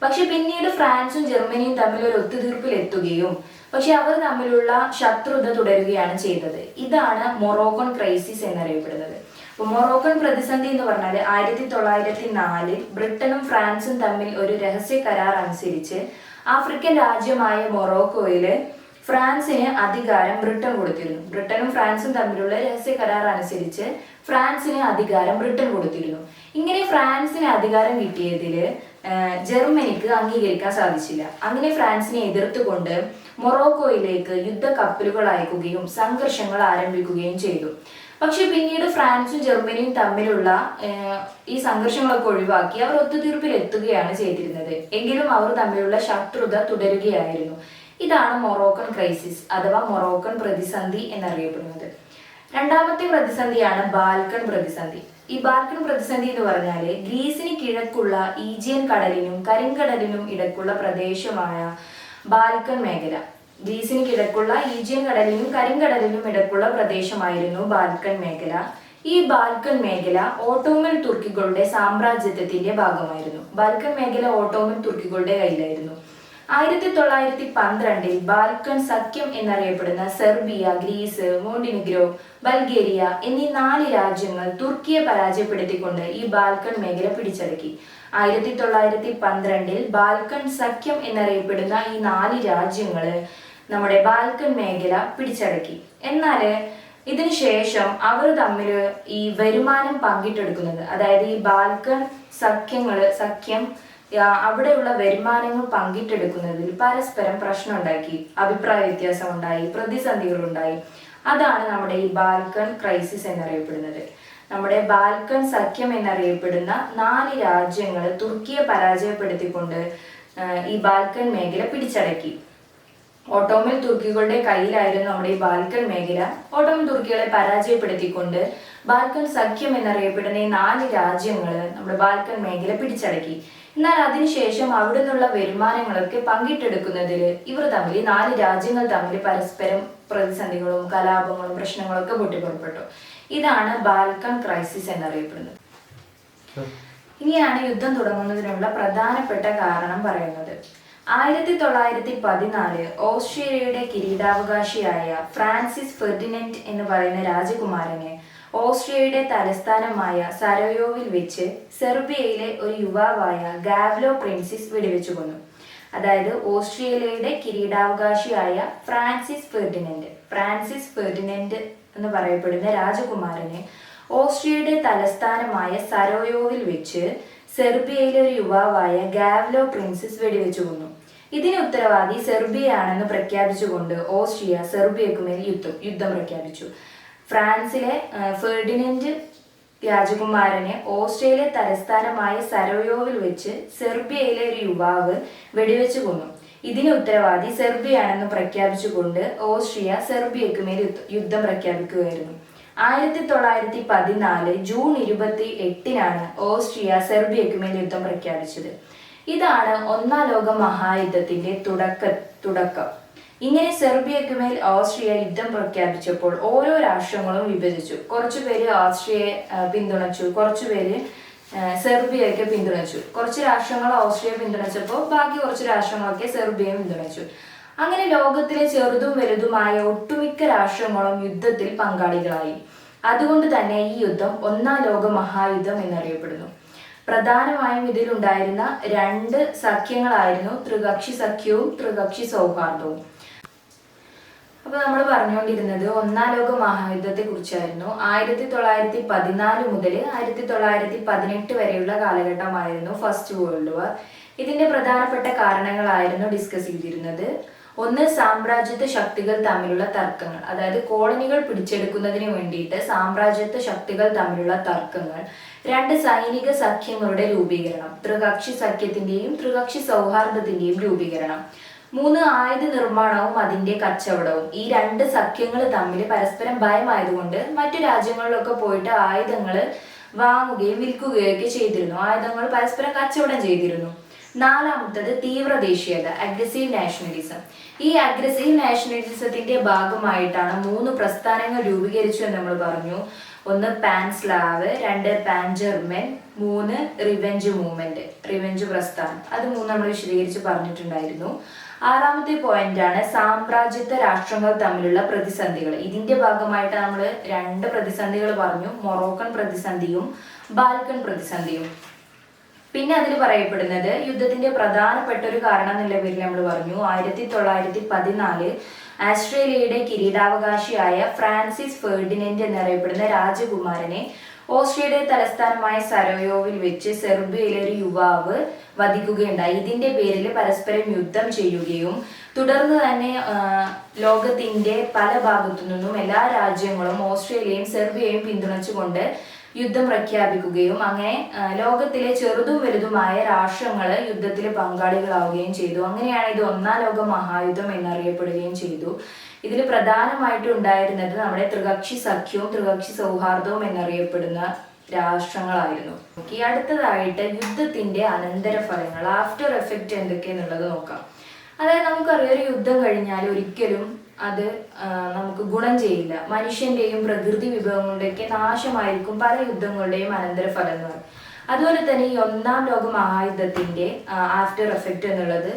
പക്ഷെ പിന്നീട് ഫ്രാൻസും ജർമ്മനിയും തമ്മിൽ ഒരു ഒത്തുതീർപ്പിൽ എത്തുകയും പക്ഷെ അവർ തമ്മിലുള്ള ശത്രുത തുടരുകയാണ് ചെയ്തത്. ഇതാണ് മൊറോക്കൻ ക്രൈസിസ് എന്നറിയപ്പെടുന്നത്. അപ്പൊ മൊറോക്കൻ പ്രതിസന്ധി എന്ന് പറഞ്ഞാൽ 1904 ബ്രിട്ടനും ഫ്രാൻസും തമ്മിൽ ഒരു രഹസ്യ കരാർ അനുസരിച്ച് ആഫ്രിക്കൻ രാജ്യമായ മൊറോക്കോയില് ഫ്രാൻസിന് അധികാരം ബ്രിട്ടൻ കൊടുത്തിരുന്നു. ബ്രിട്ടനും ഫ്രാൻസും തമ്മിലുള്ള രഹസ്യ കരാർ അനുസരിച്ച് ഫ്രാൻസിന് അധികാരം ബ്രിട്ടൻ കൊടുത്തിരുന്നു. ഇങ്ങനെ ഫ്രാൻസിന് അധികാരം കിട്ടിയതിൽ ജർമ്മനിക്ക് അംഗീകരിക്കാൻ സാധിച്ചില്ല. അങ്ങനെ ഫ്രാൻസിനെ എതിർത്തുകൊണ്ട് മൊറോക്കോയിലേക്ക് യുദ്ധക്കപ്പലുകൾ അയക്കുകയും സംഘർഷങ്ങൾ ആരംഭിക്കുകയും ചെയ്തു. പക്ഷെ പിന്നീട് ഫ്രാൻസും ജർമ്മനിയും തമ്മിലുള്ള ഈ സംഘർഷങ്ങളൊക്കെ ഒഴിവാക്കി അവർ ഒത്തുതീർപ്പിൽ എത്തുകയാണ് ചെയ്തിരുന്നത്. എങ്കിലും അവർ തമ്മിലുള്ള ശത്രുത തുടരുകയായിരുന്നു. ഇതാണ് മൊറോക്കൻ ക്രൈസിസ് അഥവാ മൊറോക്കൻ പ്രതിസന്ധി എന്നറിയപ്പെടുന്നത്. രണ്ടാമത്തെ പ്രതിസന്ധിയാണ് ബാൽക്കൺ പ്രതിസന്ധി. ഈ ബാൽക്കൺ പ്രതിസന്ധി എന്ന് പറഞ്ഞാൽ ഗ്രീസിന് കിഴക്കുള്ള ഈജിയൻ കടലിനും കരിങ്കടലിനും ഇടക്കുള്ള പ്രദേശമായ ബാൽക്കൺ മേഖല. ഗ്രീസിന് കിഴക്കുള്ള ഈജിയൻ കടലിനും കരിങ്കടലിനും ഇടക്കുള്ള പ്രദേശമായിരുന്നു ബാൽക്കൺ മേഖല. ഈ ബാൽക്കൺ മേഖല ഓട്ടോമൻ തുർക്കികളുടെ സാമ്രാജ്യത്വത്തിന്റെ ഭാഗമായിരുന്നു. ബാൽക്കൺ മേഖല ഓട്ടോമൻ തുർക്കികളുടെ കയ്യിലായിരുന്നു. 1912 ബാൽക്കൺ സഖ്യം എന്നറിയപ്പെടുന്ന സെർബിയ, ഗ്രീസ്, മോണ്ടിനിഗ്രോ, ബൾഗേറിയ എന്നീ 4 രാജ്യങ്ങൾ തുർക്കിയെ പരാജയപ്പെടുത്തിക്കൊണ്ട് ഈ ബാൽക്കൺ മേഖല പിടിച്ചടക്കി. 1912 ബാൽക്കൺ സഖ്യം എന്നറിയപ്പെടുന്ന ഈ 4 രാജ്യങ്ങള് നമ്മുടെ ബാൽക്കൺ മേഖല പിടിച്ചടക്കി. എന്നാൽ ഇതിനു ശേഷം അവർ തമ്മിൽ ഈ വരുമാനം പങ്കിട്ടെടുക്കുന്നത്, അതായത് ഈ ബാൽക്കൺ സഖ്യം അവിടെയുള്ള വരുമാനങ്ങൾ പങ്കിട്ടെടുക്കുന്നതിൽ പരസ്പരം പ്രശ്നം ഉണ്ടാക്കി, അഭിപ്രായ വ്യത്യാസം ഉണ്ടായി, പ്രതിസന്ധികൾ ഉണ്ടായി. അതാണ് നമ്മുടെ ഈ ബാൽക്കൺ ക്രൈസിസ് എന്നറിയപ്പെടുന്നത്. നമ്മുടെ ബാൽക്കൺ സഖ്യം എന്നറിയപ്പെടുന്ന 4 രാജ്യങ്ങൾ തുർക്കിയെ പരാജയപ്പെടുത്തിക്കൊണ്ട് ഈ ബാൽക്കൺ മേഖല പിടിച്ചടക്കി. ഓട്ടോമൻ തുർക്കികളുടെ കയ്യിലായിരുന്നു നമ്മുടെ ഈ ബാൽക്കൺ മേഖല. ഓട്ടോമൻ തുർക്കികളെ പരാജയപ്പെടുത്തിക്കൊണ്ട് ബാൽക്കൺ സഖ്യം എന്നറിയപ്പെടുന്ന ഈ 4 രാജ്യങ്ങൾ നമ്മുടെ ബാൽക്കൺ മേഖല പിടിച്ചടക്കി. എന്നാൽ അതിനുശേഷം അവിടെ നിന്നുള്ള വരുമാനങ്ങളൊക്കെ പങ്കിട്ടെടുക്കുന്നതിൽ ഇവർ തമ്മിൽ 4 രാജ്യങ്ങൾ തമ്മിൽ പരസ്പരം പ്രതിസന്ധികളും കലാപങ്ങളും പ്രശ്നങ്ങളൊക്കെ പൊട്ടിപ്പുറപ്പെട്ടു. ഇതാണ് ബാൽക്കൺ ക്രൈസിസ് എന്നറിയപ്പെടുന്നത്. ഇനിയാണ് യുദ്ധം തുടങ്ങുന്നതിനുള്ള പ്രധാനപ്പെട്ട കാരണം പറയുന്നത്. 1914 ഓസ്ട്രിയയുടെ കിരീടാവകാശിയായ ഫ്രാൻസിസ് ഫെർഡിനൻഡ് എന്ന് പറയുന്ന രാജകുമാരനെ ഓസ്ട്രിയയുടെ തലസ്ഥാനമായ സരയോവിൽ വെച്ച് സെർബിയയിലെ ഒരു യുവാവായ ഗാവ്ലോ പ്രിൻസിസ് വെടിവെച്ചു കൊന്നു. അതായത് ഓസ്ട്രിയയുടെ കിരീടാവകാശിയായ ഫ്രാൻസിസ് ഫെർഡിനൻഡ് എന്ന് പറയപ്പെടുന്ന രാജകുമാരനെ ഓസ്ട്രിയയുടെ തലസ്ഥാനമായ സരയോവിൽ വെച്ച് സെർബിയയിലെ ഒരു യുവാവായ ഗാവ്ലോ പ്രിൻസിസ് വെടിവെച്ചു കൊന്നു. ഇതിന് ഉത്തരവാദി സെർബിയയാണെന്ന് പ്രഖ്യാപിച്ചുകൊണ്ട് ഓസ്ട്രിയ സെർബിയക്കു മേൽ യുദ്ധം പ്രഖ്യാപിച്ചു. ഫ്രാൻസിലെ ഫെർഡിനൻഡ് രാജകുമാരനെ ഓസ്ട്രിയയിലെ തലസ്ഥാനമായ സരയോവിൽ വെച്ച് സെർബിയയിലെ ഒരു യുവാവ് വെടിവെച്ചു കൊന്നു. ഇതിന് ഉത്തരവാദി സെർബിയയാണെന്ന് പ്രഖ്യാപിച്ചുകൊണ്ട് ഓസ്ട്രിയ സെർബിയക്കു മേൽ യുദ്ധം പ്രഖ്യാപിക്കുകയായിരുന്നു. 1914 ജൂൺ 28 ഓസ്ട്രിയ സെർബിയക്കു മേൽ യുദ്ധം പ്രഖ്യാപിച്ചത്. ഇതാണ് 1ാം ലോക മഹായുദ്ധത്തിന്റെ തുടക്കം. ഇങ്ങനെ സെർബിയയ്ക്കുമേൽ ഓസ്ട്രിയ യുദ്ധം പ്രഖ്യാപിച്ചപ്പോൾ ഓരോ രാഷ്ട്രങ്ങളും വിഭജിച്ചു. കുറച്ചുപേര് ഓസ്ട്രിയയെ പിന്തുണച്ചു, കുറച്ചുപേര് സെർബിയയൊക്കെ പിന്തുണച്ചു. കുറച്ച് രാഷ്ട്രങ്ങൾ ഓസ്ട്രിയ പിന്തുണച്ചപ്പോൾ ബാക്കി കുറച്ച് രാഷ്ട്രങ്ങളൊക്കെ സെർബിയയെ പിന്തുണച്ചു. അങ്ങനെ ലോകത്തിലെ ചെറുതും വലുതുമായ ഒട്ടുമിക്ക രാഷ്ട്രങ്ങളും യുദ്ധത്തിൽ പങ്കാളികളായി. അതുകൊണ്ട് തന്നെ ഈ യുദ്ധം ഒന്നാം ലോക മഹായുദ്ധം എന്നറിയപ്പെടുന്നു. പ്രധാനമായും ഇതിലുണ്ടായിരുന്ന രണ്ട് സഖ്യങ്ങളായിരുന്നു ത്രികക്ഷി സഖ്യവും ത്രികക്ഷി സൗഹാർദ്ദവും. അപ്പൊ നമ്മൾ പറഞ്ഞുകൊണ്ടിരുന്നത് ഒന്നാം ലോക മഹായുദ്ധത്തെ കുറിച്ചായിരുന്നു. 1914 മുതൽ 1918 വരെയുള്ള കാലഘട്ടമായിരുന്നു ഫസ്റ്റ് വേൾഡ് വാർ. ഇതിന്റെ പ്രധാനപ്പെട്ട കാരണങ്ങളായിരുന്നു ഡിസ്കസ് ചെയ്തിരുന്നത്. ഒന്ന്, സാമ്രാജ്യത്വ ശക്തികൾ തമ്മിലുള്ള തർക്കങ്ങൾ, അതായത് കോളനികൾ പിടിച്ചെടുക്കുന്നതിന് വേണ്ടിയിട്ട് സാമ്രാജ്യത്വ ശക്തികൾ തമ്മിലുള്ള തർക്കങ്ങൾ. രണ്ട്, സൈനിക സഖ്യങ്ങളുടെ രൂപീകരണം, ത്രികക്ഷി സഖ്യത്തിന്റെയും ത്രികക്ഷി സൗഹാർദ്ദത്തിന്റെയും രൂപീകരണം. മൂന്ന്, ആയുധ നിർമ്മാണവും അതിന്റെ കച്ചവടവും. ഈ രണ്ട് സഖ്യങ്ങൾ തമ്മിൽ പരസ്പരം ഭയമായതുകൊണ്ട് മറ്റു രാജ്യങ്ങളിലൊക്കെ പോയിട്ട് ആയുധങ്ങൾ വാങ്ങുകയും വിൽക്കുകയും ഒക്കെ ചെയ്തിരുന്നു. ആയുധങ്ങൾ പരസ്പരം കച്ചവടം ചെയ്തിരുന്നു. നാലാമത്തത് തീവ്ര ദേശീയത, അഗ്രസീവ് നാഷണലിസം. ഈ അഗ്രസീവ് നാഷണലിസത്തിന്റെ ഭാഗമായിട്ടാണ് 3 പ്രസ്ഥാനങ്ങൾ രൂപീകരിച്ചു എന്ന് നമ്മൾ പറഞ്ഞു. ഒന്ന് pan Slav, 2 pan German, 3 revenge movement, revenge പ്രസ്ഥാനം. അത് 3 നമ്മൾ വിശദീകരിച്ച് പറഞ്ഞിട്ടുണ്ടായിരുന്നു. ആറാമത്തെ പോയിന്റാണ് സാമ്രാജ്യത്വ രാഷ്ട്രങ്ങൾ തമ്മിലുള്ള പ്രതിസന്ധികൾ. ഇതിന്റെ ഭാഗമായിട്ട് നമ്മൾ 2 പ്രതിസന്ധികൾ പറഞ്ഞു, മൊറോക്കൻ പ്രതിസന്ധിയും ബാൽക്കൻ പ്രതിസന്ധിയും. പിന്നെ അതിൽ പറയപ്പെടുന്നത് യുദ്ധത്തിന്റെ പ്രധാനപ്പെട്ട ഒരു കാരണം എന്നുള്ള പേരിൽ നമ്മൾ പറഞ്ഞു 1914 ആസ്ട്രേലിയയുടെ കിരീടാവകാശിയായ ഫ്രാൻസിസ് ഫെർഡിനൻഡ് എന്നറിയപ്പെടുന്ന രാജകുമാരനെ ഓസ്ട്രിയയുടെ തലസ്ഥാനമായ സരയോവിൽ വെച്ച് സെർബിയയിലെ ഒരു യുവാവ് വധിക്കുകയുണ്ടായി. ഇതിന്റെ പേരിൽ പരസ്പരം യുദ്ധം ചെയ്യുകയും തുടർന്ന് തന്നെ ലോകത്തിന്റെ പല ഭാഗത്തു നിന്നും എല്ലാ രാജ്യങ്ങളും ഓസ്ട്രേലിയയും സെർബിയയും പിന്തുണച്ചുകൊണ്ട് യുദ്ധം പ്രഖ്യാപിക്കുകയും അങ്ങനെ ലോകത്തിലെ ചെറുതും വലുതുമായ രാഷ്ട്രങ്ങൾ യുദ്ധത്തിൽ പങ്കാളികളാവുകയും ചെയ്തു. അങ്ങനെയാണ് ഇത് ഒന്നാം ലോക മഹായുദ്ധം എന്നറിയപ്പെടുകയും ചെയ്തു. ഇതിൽ പ്രധാനമായിട്ടും ഉണ്ടായിരുന്നത് നമ്മുടെ ത്രികക്ഷി സഖ്യവും ത്രികക്ഷി സൗഹാർദ്ദവും എന്നറിയപ്പെടുന്ന രാഷ്ട്രങ്ങളായിരുന്നു. ഈ അടുത്തതായിട്ട് യുദ്ധത്തിന്റെ അനന്തരഫലങ്ങൾ, ആഫ്റ്റർ എഫക്റ്റ് എന്തൊക്കെയെന്നുള്ളത് നോക്കാം. അതായത് നമുക്കറിയാം, ഒരു യുദ്ധം കഴിഞ്ഞാൽ ഒരിക്കലും അത് നമുക്ക് ഗുണം ചെയ്യില്ല. മനുഷ്യന്റെയും പ്രകൃതി വിഭവങ്ങളുടെയൊക്കെ നാശമായിരിക്കും പല യുദ്ധങ്ങളുടെയും അനന്തരഫലങ്ങൾ. അതുപോലെ തന്നെ ഈ ഒന്നാം ലോക മഹായുദ്ധത്തിന്റെ ആഫ്റ്റർ എഫക്റ്റ് എന്നുള്ളത്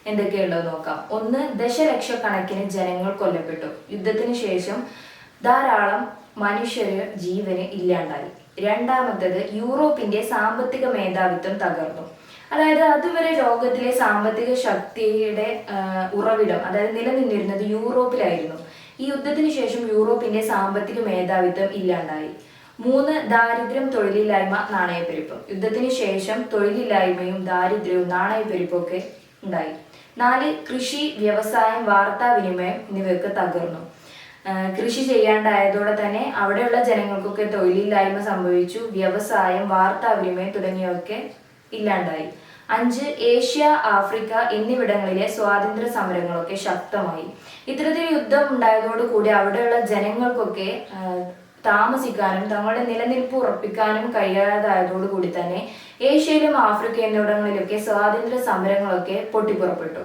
എന്തൊക്കെയുള്ളത് നോക്കാം. ഒന്ന്, ദശലക്ഷക്കണക്കിന് ജനങ്ങൾ കൊല്ലപ്പെട്ടു. യുദ്ധത്തിന് ശേഷം ധാരാളം മനുഷ്യര് ജീവന് ഇല്ലാണ്ടായി. രണ്ടാമത്തത്, യൂറോപ്പിന്റെ സാമ്പത്തിക മേധാവിത്വം തകർന്നു. അതായത് അതുവരെ ലോകത്തിലെ സാമ്പത്തിക ശക്തിയുടെ ഉറവിടം, അതായത് നിലനിന്നിരുന്നത് യൂറോപ്പിലായിരുന്നു. ഈ യുദ്ധത്തിന് ശേഷം യൂറോപ്പിന്റെ സാമ്പത്തിക മേധാവിത്വം ഇല്ലാണ്ടായി. 3, ദാരിദ്ര്യം, തൊഴിലില്ലായ്മ, നാണയപ്പെരുപ്പം. യുദ്ധത്തിന് ശേഷം തൊഴിലില്ലായ്മയും ദാരിദ്ര്യവും നാണയപ്പെരുപ്പും ഒക്കെ ഉണ്ടായി. 4, കൃഷി, വ്യവസായം, വാർത്താവിനിമയം എന്നിവയൊക്കെ തകർന്നു. കൃഷി ചെയ്യാണ്ടായതോടെ തന്നെ അവിടെയുള്ള ജനങ്ങൾക്കൊക്കെ തൊഴിലില്ലായ്മ സംഭവിച്ചു. വ്യവസായം, വാർത്താവിനിമയം തുടങ്ങിയവയൊക്കെ ഇല്ലാണ്ടായി. 5, ഏഷ്യ, ആഫ്രിക്ക എന്നിവിടങ്ങളിലെ സ്വാതന്ത്ര്യ സമരങ്ങളൊക്കെ ശക്തമായി. ഇത്തരത്തിൽ യുദ്ധം ഉണ്ടായതോടുകൂടി അവിടെയുള്ള ജനങ്ങൾക്കൊക്കെ താമസിക്കാനും തങ്ങളുടെ നിലനിൽപ്പ് ഉറപ്പിക്കാനും കഴിയാതായതോടുകൂടി തന്നെ ഏഷ്യയിലും ആഫ്രിക്ക എന്നിവിടങ്ങളിലൊക്കെ സ്വാതന്ത്ര്യ സമരങ്ങളൊക്കെ പൊട്ടിപ്പുറപ്പെട്ടു.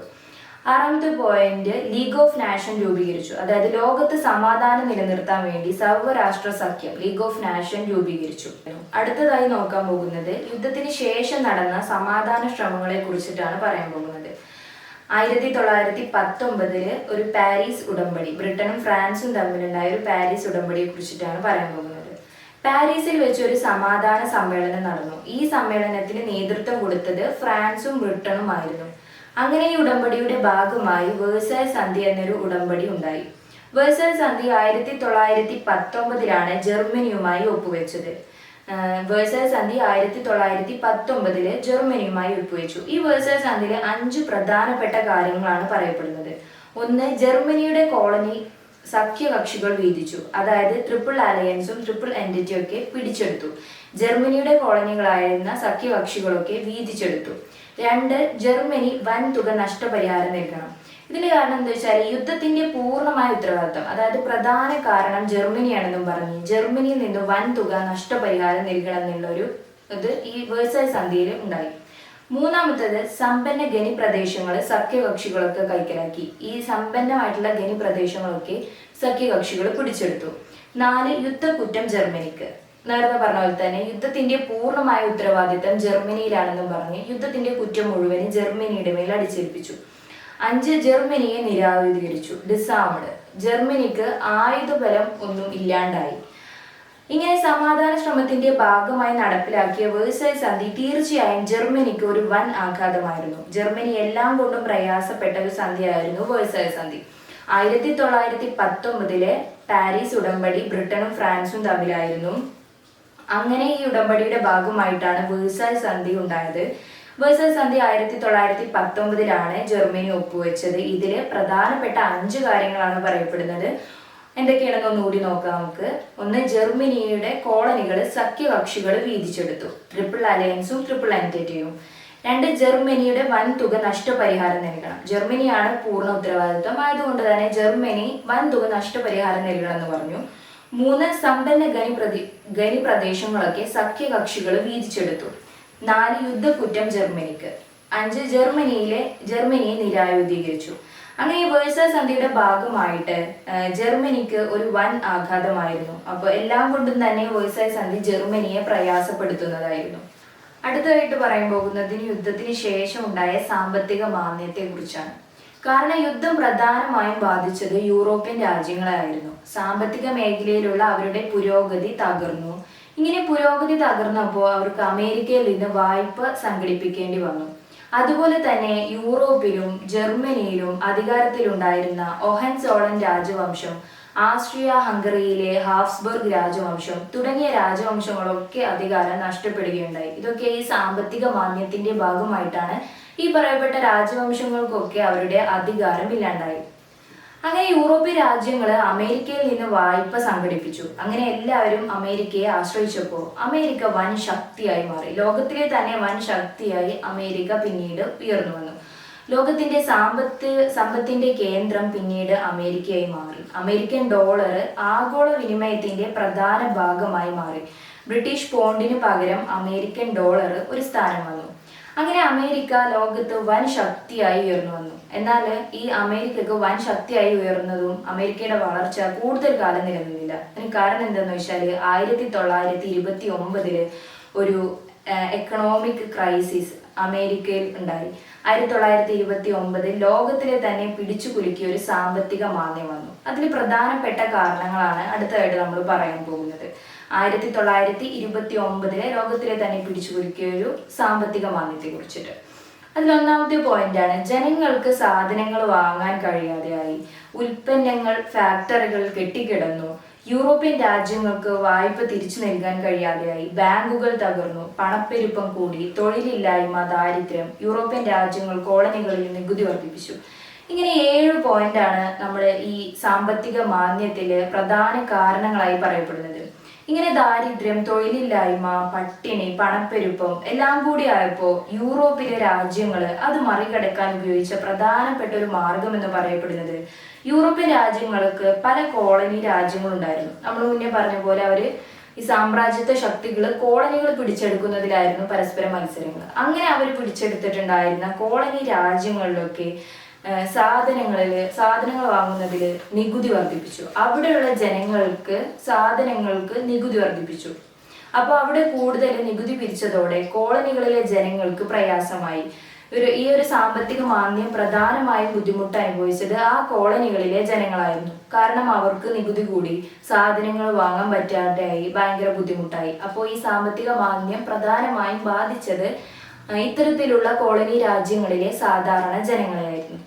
6ാമത്തെ പോയിന്റ്, ലീഗ് ഓഫ് നാഷൻ രൂപീകരിച്ചു. അതായത് ലോകത്ത് സമാധാനം നിലനിർത്താൻ വേണ്ടി സർവ്വരാഷ്ട്ര സഖ്യം ലീഗ് ഓഫ് നാഷൻ രൂപീകരിച്ചു. അടുത്തതായി നോക്കാൻ പോകുന്നത് യുദ്ധത്തിന് ശേഷം നടന്ന സമാധാന ശ്രമങ്ങളെ കുറിച്ചിട്ടാണ് പറയാൻ പോകുന്നത്. 1919 ഒരു പാരീസ് ഉടമ്പടി, ബ്രിട്ടനും ഫ്രാൻസും തമ്മിലുണ്ടായ ഒരു പാരീസ് ഉടമ്പടിയെ കുറിച്ചിട്ടാണ് പറയാൻ പോകുന്നത്. പാരീസിൽ വെച്ച് ഒരു സമാധാന സമ്മേളനം നടന്നു. ഈ സമ്മേളനത്തിന് നേതൃത്വം കൊടുത്തത് ഫ്രാൻസും ബ്രിട്ടനും ആയിരുന്നു. അങ്ങനെ ഈ ഉടമ്പടിയുടെ ഭാഗമായി വേഴ്സായ് സന്ധി എന്നൊരു ഉടമ്പടി ഉണ്ടായി. വേഴ്സായ് സന്ധി 1919 ജർമ്മനിയുമായി ഒപ്പുവെച്ചത്. വേഴ്സായ് സന്ധി 1919 ജർമ്മനിയുമായി ഒപ്പുവെച്ചു. ഈ വേഴ്സായ് സന്ധിയിലെ 5 പ്രധാനപ്പെട്ട കാര്യങ്ങളാണ് പറയപ്പെടുന്നത്. ഒന്ന്, ജർമ്മനിയുടെ കോളനി സഖ്യകക്ഷികൾ വീതിച്ചു. അതായത് ട്രിപ്പിൾ അലയൻസും ട്രിപ്പിൾ എൻറ്റിറ്റിയും ഒക്കെ പിടിച്ചെടുത്തു. ജർമ്മനിയുടെ കോളനികളായിരുന്ന സഖ്യകക്ഷികളൊക്കെ വീതിച്ചെടുത്തു. 2, ജർമ്മനി വൻതുക നഷ്ടപരിഹാരം നൽകണം. ഇതിന്റെ കാരണം എന്താ വെച്ചാൽ യുദ്ധത്തിന്റെ പൂർണ്ണമായ ഉത്തരവാദിത്തം, അതായത് പ്രധാന കാരണം ജർമ്മനിയാണെന്നും പറഞ്ഞ് ജർമ്മനിയിൽ നിന്ന് വൻതുക നഷ്ടപരിഹാരം നൽകണം എന്നുള്ളൊരു ഇത് ഈ വേഴ്സായ് സന്ധിയിൽ ഉണ്ടായി. മൂന്നാമത്തേത് സമ്പന്ന ഖനി പ്രദേശങ്ങൾ സഖ്യകക്ഷികളൊക്കെ കൈക്കലാക്കി. ഈ സമ്പന്നമായിട്ടുള്ള ഖനി പ്രദേശങ്ങളൊക്കെ സഖ്യകക്ഷികൾ പിടിച്ചെടുത്തു. 4 യുദ്ധക്കുറ്റം ജർമ്മനിക്ക്. നേരത്തെ പറഞ്ഞ പോലെ തന്നെ യുദ്ധത്തിന്റെ പൂർണ്ണമായ ഉത്തരവാദിത്തം ജർമ്മനിയിലാണെന്നും പറഞ്ഞ് യുദ്ധത്തിന്റെ കുറ്റം മുഴുവനും ജർമ്മനിയുടെ മേൽ അടിച്ചേൽപ്പിച്ചു. 5 ജർമ്മനിയെ നിരായുധീകരിച്ചു, ഡിസാംഡ്. ജർമ്മനിക്ക് ആയുധബലം ഒന്നും ഇല്ലാണ്ടായി. ഇങ്ങനെ സമാധാന ശ്രമത്തിന്റെ ഭാഗമായി നടപ്പിലാക്കിയ വേഴ്സായ സന്ധി തീർച്ചയായും ജർമ്മനിക്ക് ഒരു വൻ ആഘാതമായിരുന്നു. ജർമ്മനി എല്ലാം കൊണ്ടും പ്രയാസപ്പെട്ട ഒരു സന്ധിയായിരുന്നു വേഴ്സായ സന്ധി. 1919 പാരീസ് ഉടമ്പടി ബ്രിട്ടനും ഫ്രാൻസും തമ്മിലായിരുന്നു. അങ്ങനെ ഈ ഉടമ്പടിയുടെ ഭാഗമായിട്ടാണ് വേഴ്സായ സന്ധി ഉണ്ടായത്. വേഴ്സായ സന്ധി 1919 ജർമ്മനി ഒപ്പുവെച്ചത്. ഇതില് പ്രധാനപ്പെട്ട 5 കാര്യങ്ങളാണ് പറയപ്പെടുന്നത്. എന്തൊക്കെയാണെന്ന് ഒന്നുകൂടി നോക്കാം നമുക്ക്. 1, ജർമ്മനിയുടെ കോളനികൾ സഖ്യകക്ഷികൾ വീതിച്ചെടുത്തു, ട്രിപ്പിൾ അലയൻസും ട്രിപ്പിൾ എൻറ്റേറ്റയും. 2, ജർമ്മനിയുടെ വൻതുക നഷ്ടപരിഹാരം നൽകണം. ജർമ്മനിയാണ് പൂർണ്ണ ഉത്തരവാദിത്വം, ആയതുകൊണ്ട് തന്നെ ജർമ്മനി വൻതുക നഷ്ടപരിഹാരം നൽകണം എന്ന് പറഞ്ഞു. 3, സമ്പന്ന ഖനി പ്രദേശങ്ങളൊക്കെ സഖ്യകക്ഷികൾ വീതിച്ചെടുത്തു. 4, യുദ്ധക്കുറ്റം ജർമ്മനിക്ക്. 5, ജർമ്മനിയെ നിരായുധീകരിച്ചു. അങ്ങനെ ഈ വേഴ്സായ സന്ധിയുടെ ഭാഗമായിട്ട് ജർമ്മനിക്ക് ഒരു വൻ ആഘാതമായിരുന്നു. അപ്പോൾ എല്ലാം കൊണ്ടും തന്നെ വേഴ്സായ സന്ധി ജർമ്മനിയെ പ്രയാസപ്പെടുത്തുന്നതായിരുന്നു. അടുത്തതായിട്ട് പറയാൻ പോകുന്നത് യുദ്ധത്തിന് ശേഷം ഉണ്ടായ സാമ്പത്തിക മാന്ദ്യത്തെ കുറിച്ചാണ്. കാരണം യുദ്ധം പ്രധാനമായും ബാധിച്ചത് യൂറോപ്യൻ രാജ്യങ്ങളായിരുന്നു. സാമ്പത്തിക മേഖലയിലുള്ള അവരുടെ പുരോഗതി തകർന്നു. ഇങ്ങനെ പുരോഗതി തകർന്നപ്പോൾ അവർക്ക് അമേരിക്കയിൽ നിന്ന് വായ്പ സംഘടിപ്പിക്കേണ്ടി വന്നു. അതുപോലെ തന്നെ യൂറോപ്പിലും ജർമ്മനിയിലും അധികാരത്തിലുണ്ടായിരുന്ന ഒഹൻസോളൻ രാജവംശം, ആസ്ട്രിയ ഹംഗറിയിലെ ഹാബ്സ്ബർഗ് രാജവംശം തുടങ്ങിയ രാജവംശങ്ങളൊക്കെ അധികാരം നഷ്ടപ്പെടുകയുണ്ടായി. ഇതൊക്കെ ഈ സാമ്പത്തിക മാന്ദ്യത്തിന്റെ ഭാഗമായിട്ടാണ് ഈ പറയപ്പെട്ട രാജവംശങ്ങൾക്കൊക്കെ അവരുടെ അധികാരം ഇല്ലാണ്ടായി. അങ്ങനെ യൂറോപ്യൻ രാജ്യങ്ങൾ അമേരിക്കയിൽ നിന്ന് വായ്പ സംഘടിപ്പിച്ചു. അങ്ങനെ എല്ലാവരും അമേരിക്കയെ ആശ്രയിച്ചപ്പോൾ അമേരിക്ക വൻ ശക്തിയായി മാറി. ലോകത്തിലെ തന്നെ വൻ ശക്തിയായി അമേരിക്ക പിന്നീട് ഉയർന്നു വന്നു. ലോകത്തിന്റെ സമ്പത്തിന്റെ കേന്ദ്രം പിന്നീട് അമേരിക്കയായി മാറി. അമേരിക്കൻ ഡോളർ ആഗോള വിനിമയത്തിന്റെ പ്രധാന ഭാഗമായി മാറി. ബ്രിട്ടീഷ് പൗണ്ടിന് പകരം അമേരിക്കൻ ഡോളർ ഒരു സ്ഥാനം വന്നു. അങ്ങനെ അമേരിക്ക ലോകത്ത് വൻ ശക്തിയായി ഉയർന്നു വന്നു. എന്നാൽ ഈ അമേരിക്കക്ക് വൻ ശക്തിയായി ഉയർന്നതും അമേരിക്കയുടെ വളർച്ച കൂടുതൽ കാലം നിലനിന്നില്ല. അതിന് കാരണം എന്താണെന്ന് വെച്ചാൽ 1929 ഒരു എക്കണോമിക് ക്രൈസിസ് അമേരിക്കയിൽ ഉണ്ടായി. 1929 ലോകത്തിലെ തന്നെ പിടിച്ചു കുലുക്കിയ ഒരു സാമ്പത്തിക മാന്ദ്യം വന്നു. അതിൽ പ്രധാനപ്പെട്ട കാരണങ്ങളാണ് അടുത്തതായിട്ട് നമ്മൾ പറയാൻ പോകുന്നത്. 1929 ലോകത്തിലെ തന്നെ പിടിച്ചു കുലുക്കിയ ഒരു സാമ്പത്തിക മാന്ദ്യത്തെ കുറിച്ചിട്ട്. അതിലൊന്നാമത്തെ പോയിന്റാണ് ജനങ്ങൾക്ക് സാധനങ്ങൾ വാങ്ങാൻ കഴിയാതെയായി. ഉൽപ്പന്നങ്ങൾ ഫാക്ടറികൾ കെട്ടിക്കിടന്നു. യൂറോപ്യൻ രാജ്യങ്ങൾക്ക് വായ്പ തിരിച്ചു നൽകാൻ കഴിയാതെയായി. ബാങ്കുകൾ തകർന്നു. പണപ്പെരുപ്പം കൂടി. തൊഴിലില്ലായ്മ, ദാരിദ്ര്യം. യൂറോപ്യൻ രാജ്യങ്ങൾ കോളനികളിൽ നികുതി വർദ്ധിപ്പിച്ചു. ഇങ്ങനെ 7 പോയിന്റാണ് നമ്മൾ ഈ സാമ്പത്തിക മാന്ദ്യത്തില് പ്രധാന കാരണങ്ങളായി പറയപ്പെടുന്നത്. ഇങ്ങനെ ദാരിദ്ര്യം, തൊഴിലില്ലായ്മ, പട്ടിണി, പണപ്പെരുപ്പം എല്ലാം കൂടി ആയപ്പോൾ യൂറോപ്പിലെ രാജ്യങ്ങൾ അത് മറികടക്കാൻ ഉപയോഗിച്ച പ്രധാനപ്പെട്ട ഒരു മാർഗം എന്ന് പറയപ്പെടുന്നത് യൂറോപ്യൻ രാജ്യങ്ങൾക്ക് പല കോളനി രാജ്യങ്ങളുണ്ടായിരുന്നു. നമ്മൾ മുന്നേ പറഞ്ഞ പോലെ അവര് ഈ സാമ്രാജ്യത്വ ശക്തികൾ കോളനികൾ പിടിച്ചെടുക്കുന്നതിലായിരുന്നു പരസ്പര മത്സരങ്ങൾ. അങ്ങനെ അവർ പിടിച്ചെടുത്തിട്ടുണ്ടായിരുന്ന കോളനി രാജ്യങ്ങളിലൊക്കെ സാധനങ്ങൾ വാങ്ങുന്നതിൽ നികുതി വർദ്ധിപ്പിച്ചു. അവിടെയുള്ള ജനങ്ങൾക്ക് സാധനങ്ങൾക്ക് നികുതി വർദ്ധിപ്പിച്ചു. അപ്പോൾ അവിടെ കൂടുതൽ നികുതി പിരിച്ചതോടെ കോളനികളിലെ ജനങ്ങൾക്ക് പ്രയാസമായി. ഈ ഒരു സാമ്പത്തിക മാന്ദ്യം പ്രധാനമായും ബുദ്ധിമുട്ട് അനുഭവിച്ചത് ആ കോളനികളിലെ ജനങ്ങളായിരുന്നു. കാരണം അവർക്ക് നികുതി കൂടി, സാധനങ്ങൾ വാങ്ങാൻ പറ്റാതെയായി, ഭയങ്കര ബുദ്ധിമുട്ടായി. അപ്പോൾ ഈ സാമ്പത്തിക മാന്ദ്യം പ്രധാനമായും ബാധിച്ചത് ഇത്തരത്തിലുള്ള കോളനി രാജ്യങ്ങളിലെ സാധാരണ ജനങ്ങളെയായിരുന്നു.